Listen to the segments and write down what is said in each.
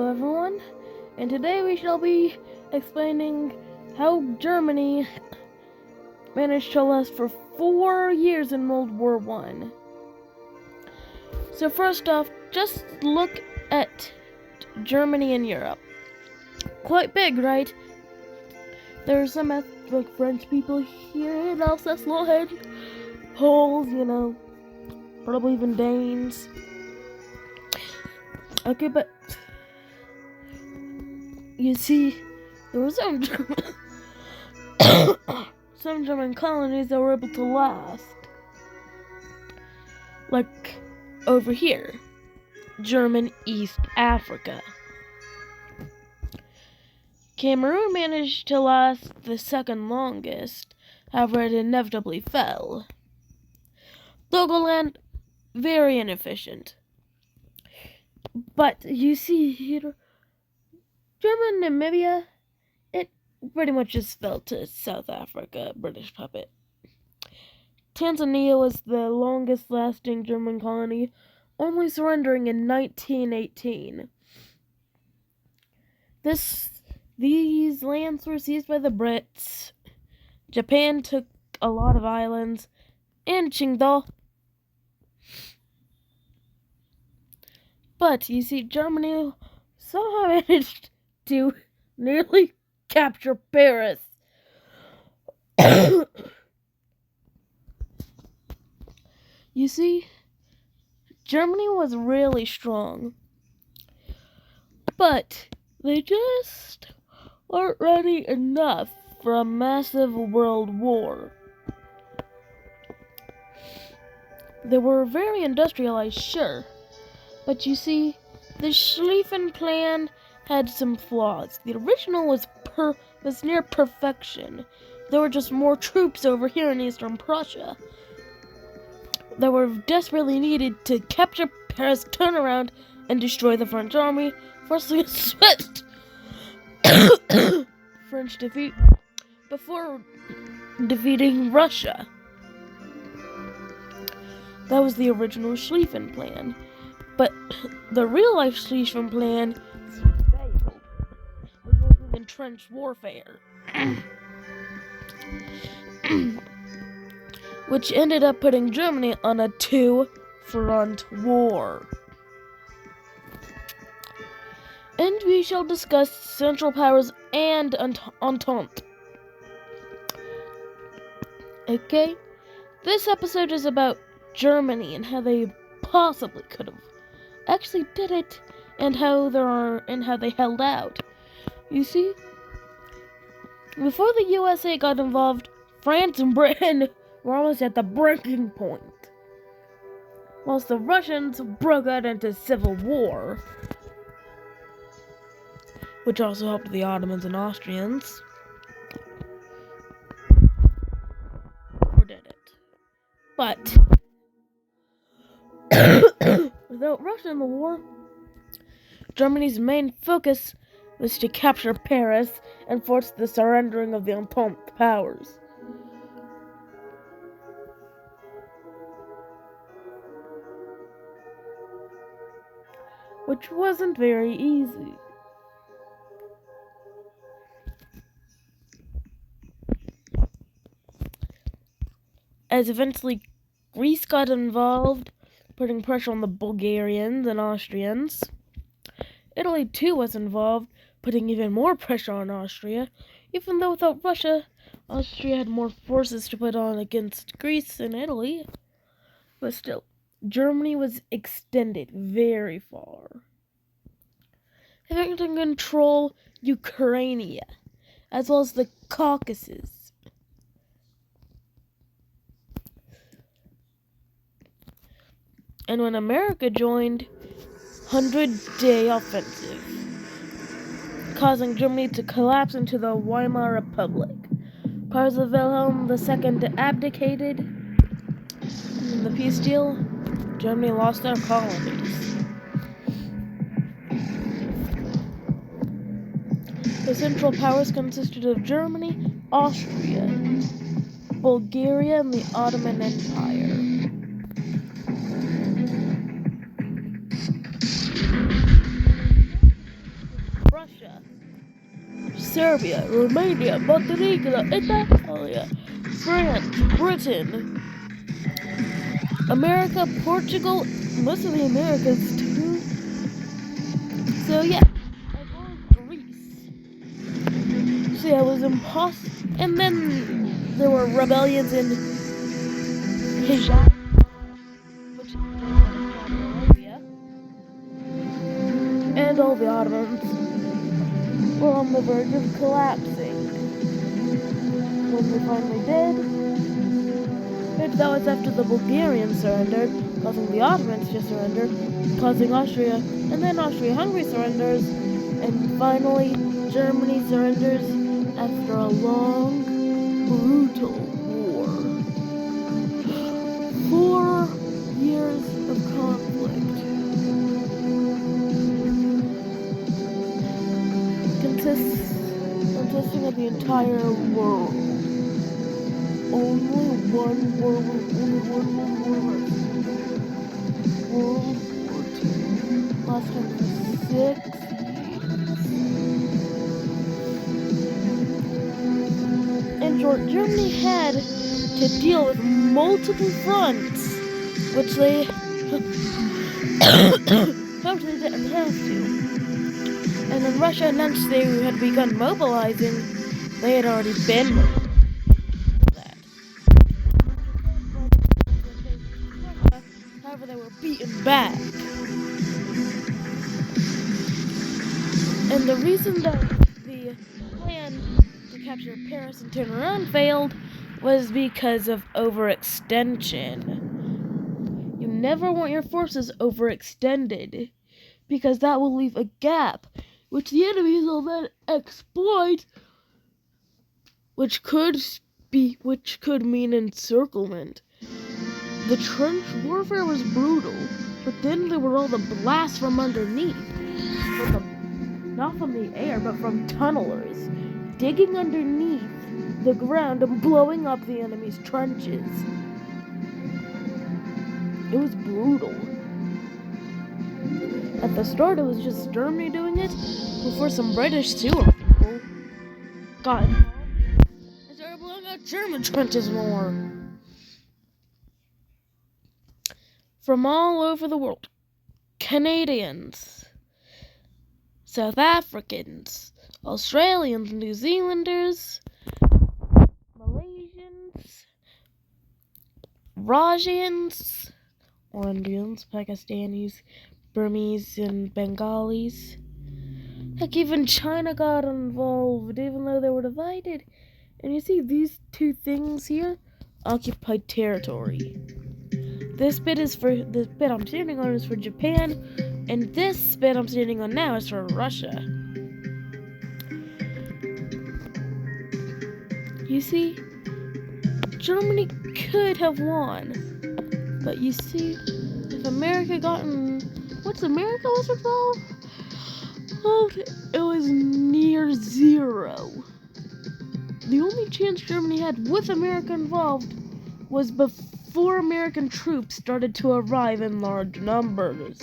everyone, and today we shall be explaining how Germany managed to last for 4 years in World War I. So first off, just look at Germany and Europe. Quite big, right? There's some ethnic French people here in Alsace-Lorraine, Poles, probably even Danes. Okay, but you see, there were some German colonies that were able to last. Like over here, German East Africa. Cameroon managed to last the second longest, however it inevitably fell. Togoland, very inefficient. But you see here, German Namibia, it pretty much just fell to South Africa, British puppet. Tanzania was the longest lasting German colony, only surrendering in 1918. These lands were seized by the Brits. Japan took a lot of islands, and Qingdao. But you see, Germany somehow managed to nearly capture Paris. You see, Germany was really strong, but they just weren't ready enough for a massive world war. They were very industrialized, sure, but you see, the Schlieffen Plan had some flaws. The original was near perfection. There were just more troops over here in Eastern Prussia that were desperately needed to capture Paris, turn around, and destroy the French army, forcing a swift French defeat before defeating Russia. That was the original Schlieffen Plan. But the real-life Schlieffen Plan failed, resulting in trench warfare, which ended up putting Germany on a two-front war. And we shall discuss Central Powers and Entente. Okay? This episode is about Germany and how they possibly could have actually did it, and how they held out. You see, before the USA got involved, France and Britain were almost at the breaking point, whilst the Russians broke out into civil war, which also helped the Ottomans and Austrians. Or did it? But without Russia in the war, Germany's main focus was to capture Paris and force the surrendering of the Entente powers. Which wasn't very easy. As eventually Greece got involved, putting pressure on the Bulgarians and Austrians. Italy too was involved, putting even more pressure on Austria, even though without Russia, Austria had more forces to put on against Greece and Italy. But still, Germany was extended very far, having to control Ukraine, as well as the Caucasus. And when America joined, 100-day offensive, causing Germany to collapse into the Weimar Republic. Kaiser Wilhelm II abdicated, and in the peace deal, Germany lost their colonies. The Central Powers consisted of Germany, Austria, Bulgaria, and the Ottoman Empire. Serbia, Romania, Montenegro, Italy, France, Britain, America, Portugal, most of the Americas too. So yeah, as well as Greece. So yeah, it was impossible. And then there were rebellions in Hijaz, which is Saudi Arabia, and all the Ottomans were on the verge of collapsing. When they finally did, that was after the Bulgarians surrendered, causing the Ottomans to surrender, causing Austria, and then Austria-Hungary surrenders, and finally Germany surrenders after a long, brutal war. 4 years of conflict, consisting of the entire world. Only one World War II, lasting for 6 years. In short, Germany had to deal with multiple fronts, which they hoped they didn't have to. And when Russia announced they had begun mobilizing, they had already been mobilizing. However, they were beaten back. And the reason that the plan to capture Paris and turn around failed was because of overextension. You never want your forces overextended, because that will leave a gap, which the enemies will then exploit, which could mean encirclement. The trench warfare was brutal, but then there were all the blasts from underneath. Not from the air, but from tunnelers, digging underneath the ground and blowing up the enemy's trenches. It was brutal. At the start, it was just Germany doing it, before some British sewer people got involved and started blowing up German trenches more. From all over the world, Canadians, South Africans, Australians, New Zealanders, Malaysians, Rajans, or Indians, Pakistanis, Burmese, and Bengalis. Heck, even China got involved, even though they were divided. And you see these two things here? Occupied territory. The bit I'm standing on is for Japan, and this bit I'm standing on now is for Russia. You see, Germany could have won, but you see, if America once America was involved, it was near zero. The only chance Germany had with America involved was before American troops started to arrive in large numbers.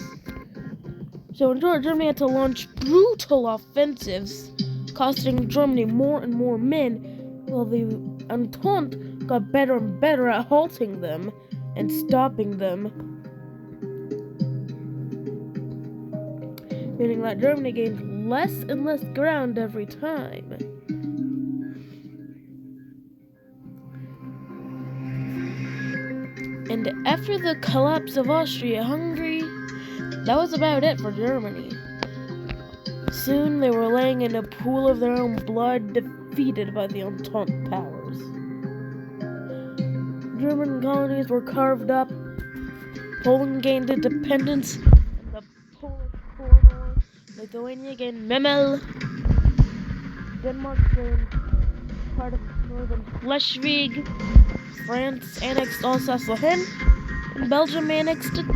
So in short, Germany had to launch brutal offensives, costing Germany more and more men, while the Entente got better and better at halting them and stopping them, meaning that Germany gained less and less ground every time. And after the collapse of Austria-Hungary, that was about it for Germany. Soon they were laying in a pool of their own blood, defeated by the Entente powers. German colonies were carved up, Poland gained independence, and the Polish corridor, Lithuania gained Memel, Denmark gained part of northern Schleswig, France annexed Alsace-Lorraine, and Belgium annexed it.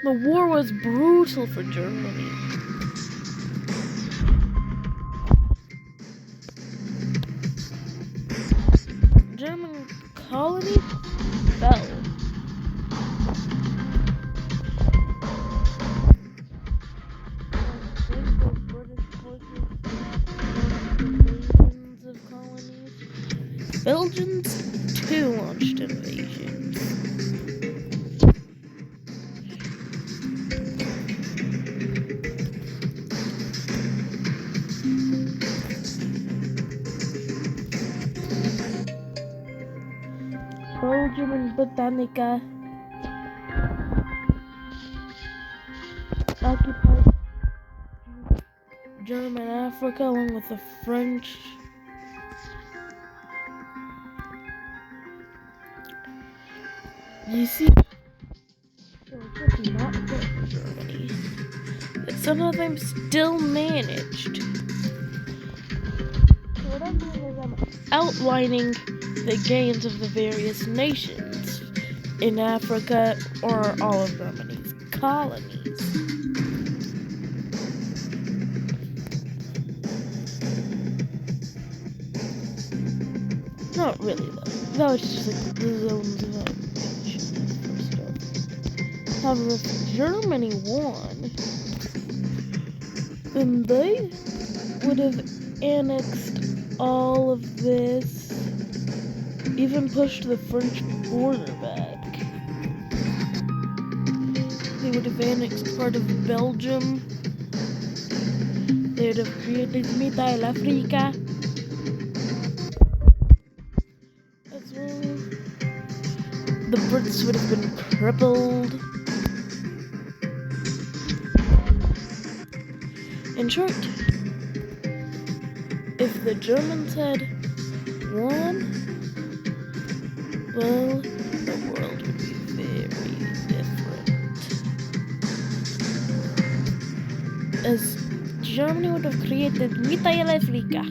The war was brutal for Germany. German colony fell. Invasions of colonies. Belgians too launched invasions. Belgium and Britannica occupied German Africa along with the French. You see, it was just not good for Germany, but some of them still managed. So what I'm doing is I'm outlining the gains of the various nations in Africa or all of Germany's colonies. Not really though. That was just like the zones of occupation and stuff. However, if Germany won, then they would have annexed all of this, even pushed the French border back. They would have annexed part of Belgium. They would have created Mittelafrika. As well, the Brits would have been crippled. In short, if the Germans had won, well, the world would be very different. As Germany would have created Mittelafrika,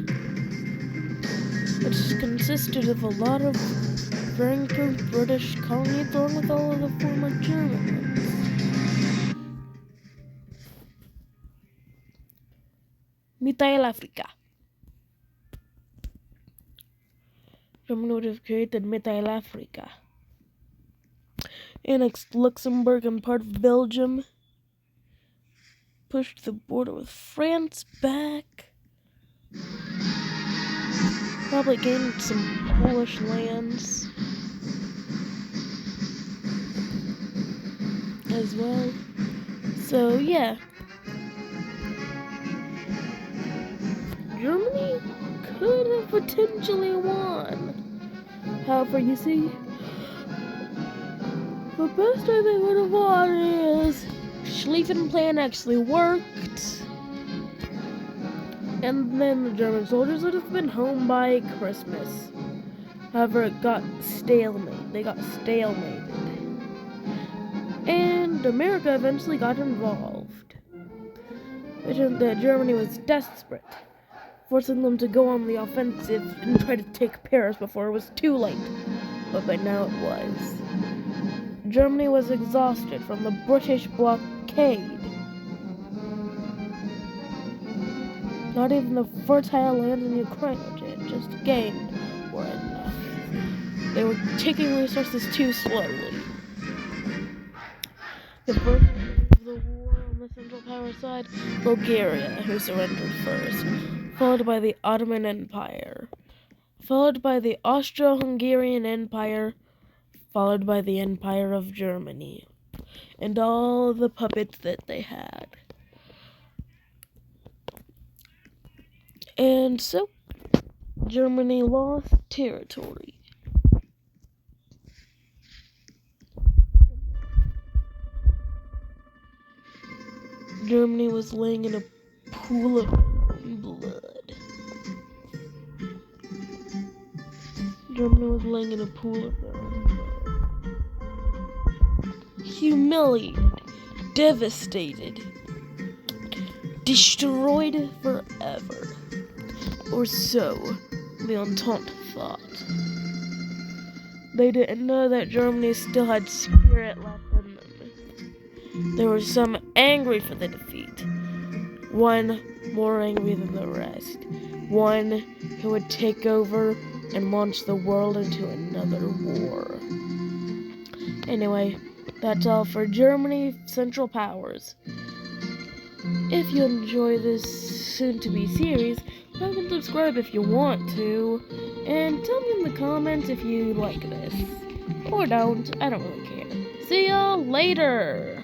which consisted of a lot of Franco-British colonies along with all of the former German ones. Mittelafrika. Germany would have created Mittelafrika. Annexed Luxembourg and part of Belgium. Pushed the border with France back. Probably gained some Polish lands as well. So yeah, Germany could have potentially won. However, you see, the best way they would have won is Schlieffen Plan actually worked, and then the German soldiers would have been home by Christmas. However, it got stalemate. They got stalemated. And America eventually got involved. Which meant that Germany was desperate, forcing them to go on the offensive and try to take Paris before it was too late. But by now it was. Germany was exhausted from the British blockade. Not even the fertile lands in Ukraine, which it had just gained, were enough. They were taking resources too slowly. The first of the war on the Central Power side, Bulgaria, who surrendered first, followed by the Ottoman Empire, followed by the Austro-Hungarian Empire, followed by the Empire of Germany, and all the puppets that they had. And so, Germany lost territory. Germany was laying in a pool of blood. Germany was laying in a pool of their own blood. Humiliated, devastated, destroyed forever. Or so the Entente thought. They didn't know that Germany still had spirit left in them. There were some angry for the defeat. One more angry than the rest. One who would take over and launch the world into another war. Anyway, that's all for Germany Central Powers. If you enjoy this soon-to-be series, like and subscribe if you want to, and tell me in the comments if you like this. Or don't, I don't really care. See y'all later!